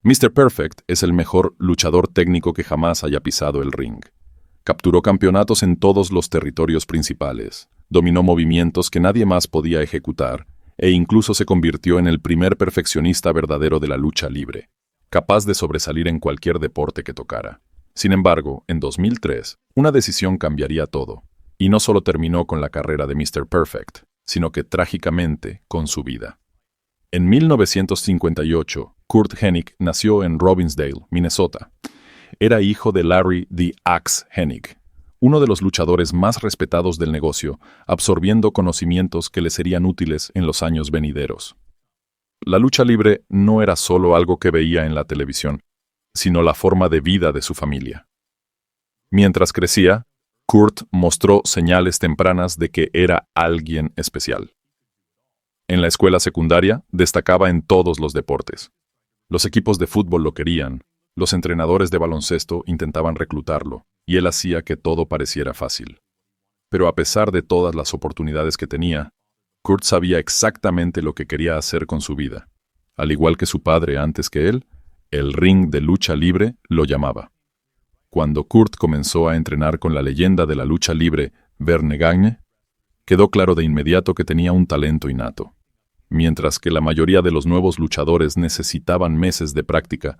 Mr. Perfect es el mejor luchador técnico que jamás haya pisado el ring. Capturó campeonatos en todos los territorios principales, dominó movimientos que nadie más podía ejecutar, e incluso se convirtió en el primer perfeccionista verdadero de la lucha libre, capaz de sobresalir en cualquier deporte que tocara. Sin embargo, en 2003, una decisión cambiaría todo, y no solo terminó con la carrera de Mr. Perfect, sino que trágicamente con su vida. En 1958, Curt Hennig nació en Robbinsdale, Minnesota. Era hijo de Larry "The Axe" Hennig, uno de los luchadores más respetados del negocio, absorbiendo conocimientos que le serían útiles en los años venideros. La lucha libre no era solo algo que veía en la televisión, sino la forma de vida de su familia. Mientras crecía, Curt mostró señales tempranas de que era alguien especial. En la escuela secundaria destacaba en todos los deportes. Los equipos de fútbol lo querían, los entrenadores de baloncesto intentaban reclutarlo, y él hacía que todo pareciera fácil. Pero a pesar de todas las oportunidades que tenía, Curt sabía exactamente lo que quería hacer con su vida. Al igual que su padre antes que él, el ring de lucha libre lo llamaba. Cuando Curt comenzó a entrenar con la leyenda de la lucha libre, Verne Gagne, quedó claro de inmediato que tenía un talento innato. Mientras que la mayoría de los nuevos luchadores necesitaban meses de práctica,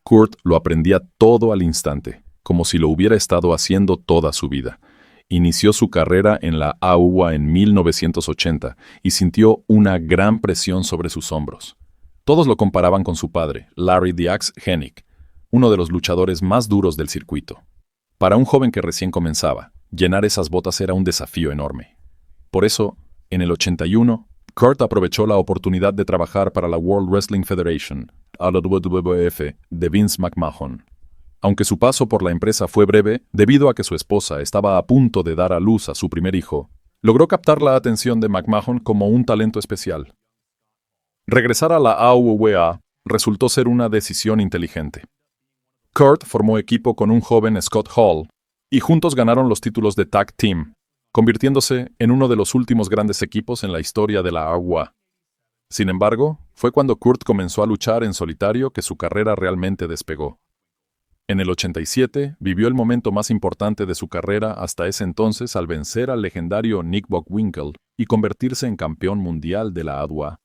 Curt lo aprendía todo al instante, como si lo hubiera estado haciendo toda su vida. Inició su carrera en la AUA en 1980 y sintió una gran presión sobre sus hombros. Todos lo comparaban con su padre, Larry "The Axe" Hennig, uno de los luchadores más duros del circuito. Para un joven que recién comenzaba, llenar esas botas era un desafío enorme. Por eso, en el 81, Curt aprovechó la oportunidad de trabajar para la World Wrestling Federation, a la WWF, de Vince McMahon. Aunque su paso por la empresa fue breve, debido a que su esposa estaba a punto de dar a luz a su primer hijo, logró captar la atención de McMahon como un talento especial. Regresar a la AWA resultó ser una decisión inteligente. Curt formó equipo con un joven Scott Hall, y juntos ganaron los títulos de Tag Team, convirtiéndose en uno de los últimos grandes equipos en la historia de la AWA. Sin embargo, fue cuando Curt comenzó a luchar en solitario que su carrera realmente despegó. En el 87, vivió el momento más importante de su carrera hasta ese entonces al vencer al legendario Nick Bockwinkel y convertirse en campeón mundial de la AWA.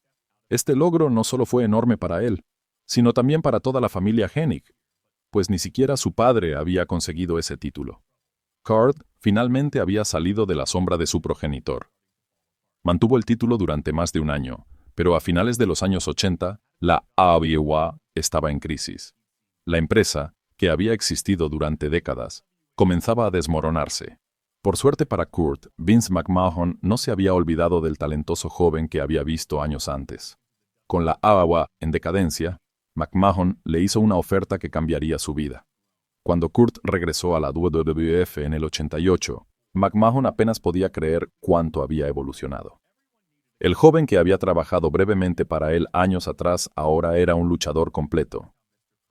Este logro no solo fue enorme para él, sino también para toda la familia Hennig, pues ni siquiera su padre había conseguido ese título. Curt finalmente había salido de la sombra de su progenitor. Mantuvo el título durante más de un año, pero a finales de los años 80, la AWA estaba en crisis. La empresa, que había existido durante décadas, comenzaba a desmoronarse. Por suerte para Curt, Vince McMahon no se había olvidado del talentoso joven que había visto años antes. Con la AWA en decadencia, McMahon le hizo una oferta que cambiaría su vida. Cuando Curt regresó a la WWF en el 88, McMahon apenas podía creer cuánto había evolucionado. El joven que había trabajado brevemente para él años atrás ahora era un luchador completo.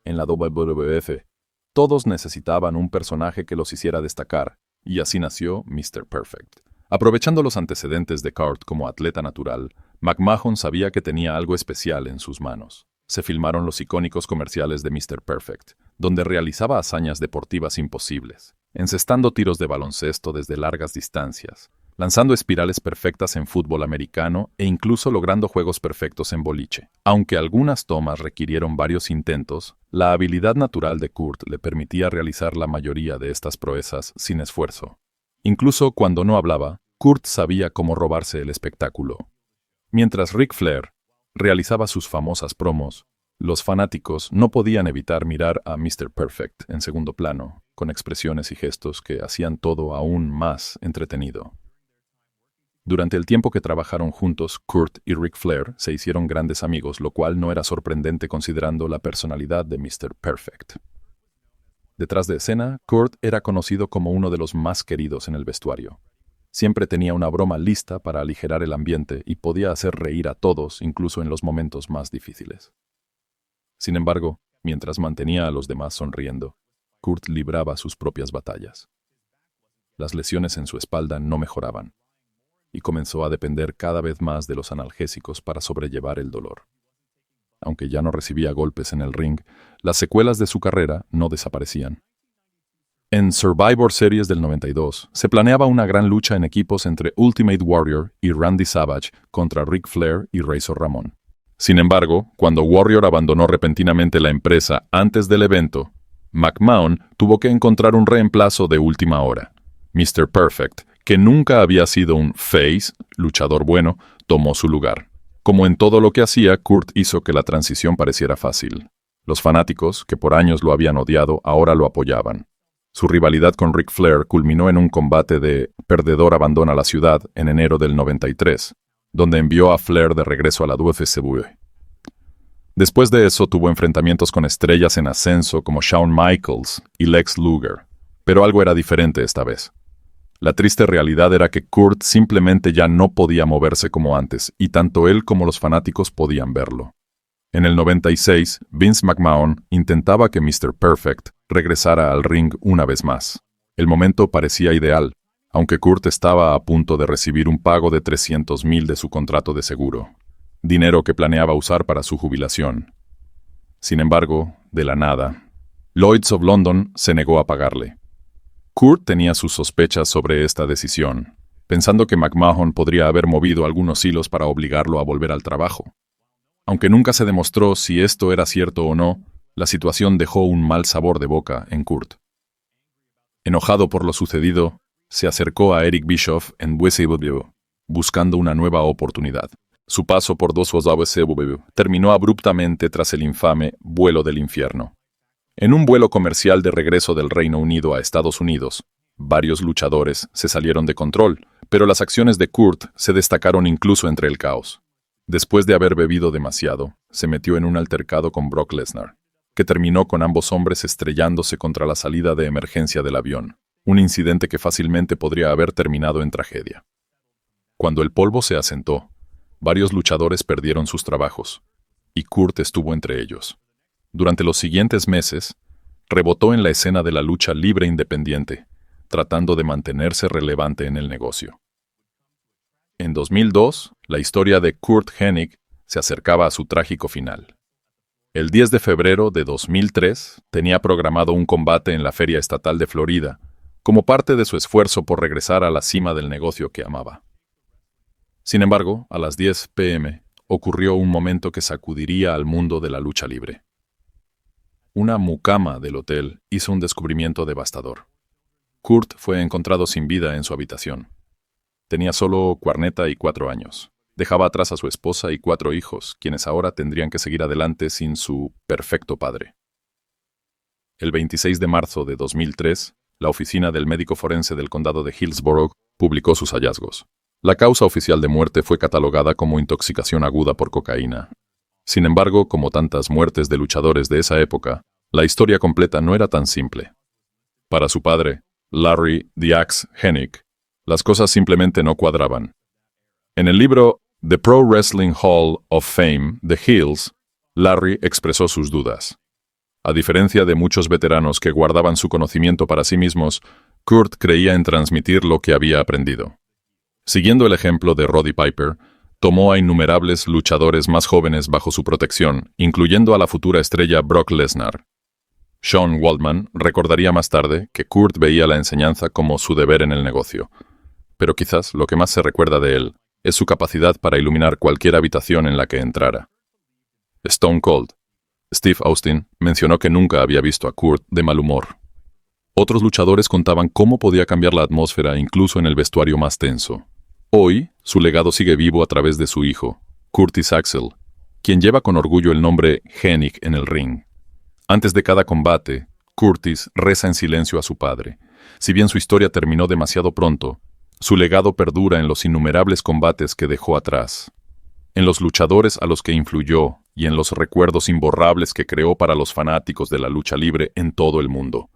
En la WWF, todos necesitaban un personaje que los hiciera destacar, y así nació Mr. Perfect. Aprovechando los antecedentes de Curt como atleta natural, McMahon sabía que tenía algo especial en sus manos. Se filmaron los icónicos comerciales de Mr. Perfect, donde realizaba hazañas deportivas imposibles, encestando tiros de baloncesto desde largas distancias, lanzando espirales perfectas en fútbol americano e incluso logrando juegos perfectos en boliche. Aunque algunas tomas requirieron varios intentos, la habilidad natural de Curt le permitía realizar la mayoría de estas proezas sin esfuerzo. Incluso cuando no hablaba, Curt sabía cómo robarse el espectáculo. Mientras Ric Flair realizaba sus famosas promos, los fanáticos no podían evitar mirar a Mr. Perfect en segundo plano, con expresiones y gestos que hacían todo aún más entretenido. Durante el tiempo que trabajaron juntos, Curt y Ric Flair se hicieron grandes amigos, lo cual no era sorprendente considerando la personalidad de Mr. Perfect. Detrás de escena, Curt era conocido como uno de los más queridos en el vestuario. Siempre tenía una broma lista para aligerar el ambiente y podía hacer reír a todos, incluso en los momentos más difíciles. Sin embargo, mientras mantenía a los demás sonriendo, Curt libraba sus propias batallas. Las lesiones en su espalda no mejoraban, y comenzó a depender cada vez más de los analgésicos para sobrellevar el dolor. aunque ya no recibía golpes en el ring, las secuelas de su carrera no desaparecían. En Survivor Series del 92, se planeaba una gran lucha en equipos entre Ultimate Warrior y Randy Savage contra Ric Flair y Razor Ramón. Sin embargo, cuando Warrior abandonó repentinamente la empresa antes del evento, McMahon tuvo que encontrar un reemplazo de última hora. Mr. Perfect, que nunca había sido un face, luchador bueno, tomó su lugar. Como en todo lo que hacía, Kurt hizo que la transición pareciera fácil. Los fanáticos, que por años lo habían odiado, ahora lo apoyaban. Su rivalidad con Ric Flair culminó en un combate de Perdedor abandona la ciudad en enero del 93, donde envió a Flair de regreso a la WWE. Después de eso tuvo enfrentamientos con estrellas en ascenso como Shawn Michaels y Lex Luger, pero algo era diferente esta vez. La triste realidad era que Kurt simplemente ya no podía moverse como antes, y tanto él como los fanáticos podían verlo. En el 96, Vince McMahon intentaba que Mr. Perfect regresara al ring una vez más. El momento parecía ideal, aunque Kurt estaba a punto de recibir un pago de $300,000 de su contrato de seguro, dinero que planeaba usar para su jubilación. Sin embargo, de la nada, Lloyd's of London se negó a pagarle. Kurt tenía sus sospechas sobre esta decisión, pensando que McMahon podría haber movido algunos hilos para obligarlo a volver al trabajo. Aunque nunca se demostró si esto era cierto o no, la situación dejó un mal sabor de boca en Kurt. Enojado por lo sucedido, se acercó a Eric Bischoff en WCW, buscando una nueva oportunidad. Su paso por WCW terminó abruptamente tras el infame Vuelo del Infierno. En un vuelo comercial de regreso del Reino Unido a Estados Unidos, varios luchadores se salieron de control, pero las acciones de Kurt se destacaron incluso entre el caos. Después de haber bebido demasiado, se metió en un altercado con Brock Lesnar, que terminó con ambos hombres estrellándose contra la salida de emergencia del avión, un incidente que fácilmente podría haber terminado en tragedia. Cuando el polvo se asentó, varios luchadores perdieron sus trabajos, y Kurt estuvo entre ellos. Durante los siguientes meses, rebotó en la escena de la lucha libre independiente, tratando de mantenerse relevante en el negocio. En 2002, la historia de Kurt Hennig se acercaba a su trágico final. El 10 de febrero de 2003 tenía programado un combate en la Feria Estatal de Florida, como parte de su esfuerzo por regresar a la cima del negocio que amaba. Sin embargo, a las 10 p.m. ocurrió un momento que sacudiría al mundo de la lucha libre. Una mucama del hotel hizo un descubrimiento devastador. Kurt fue encontrado sin vida en su habitación. Tenía solo 44 años. Dejaba atrás a su esposa y 4 hijos, quienes ahora tendrían que seguir adelante sin su perfecto padre. El 26 de marzo de 2003, la oficina del médico forense del condado de Hillsborough publicó sus hallazgos. La causa oficial de muerte fue catalogada como intoxicación aguda por cocaína. Sin embargo, como tantas muertes de luchadores de esa época, la historia completa no era tan simple. Para su padre, Larry "The Axe" Hennig, las cosas simplemente no cuadraban. En el libro The Pro Wrestling Hall of Fame, The Hills, Larry expresó sus dudas. A diferencia de muchos veteranos que guardaban su conocimiento para sí mismos, Kurt creía en transmitir lo que había aprendido. Siguiendo el ejemplo de Roddy Piper, tomó a innumerables luchadores más jóvenes bajo su protección, incluyendo a la futura estrella Brock Lesnar. Sean Waltman recordaría más tarde que Kurt veía la enseñanza como su deber en el negocio, pero quizás lo que más se recuerda de él es su capacidad para iluminar cualquier habitación en la que entrara. Stone Cold Steve Austin mencionó que nunca había visto a Kurt de mal humor. Otros luchadores contaban cómo podía cambiar la atmósfera incluso en el vestuario más tenso. Hoy, su legado sigue vivo a través de su hijo, Curtis Axel, quien lleva con orgullo el nombre Hennig en el ring. Antes de cada combate, Curtis reza en silencio a su padre. Si bien su historia terminó demasiado pronto, su legado perdura en los innumerables combates que dejó atrás, en los luchadores a los que influyó y en los recuerdos imborrables que creó para los fanáticos de la lucha libre en todo el mundo.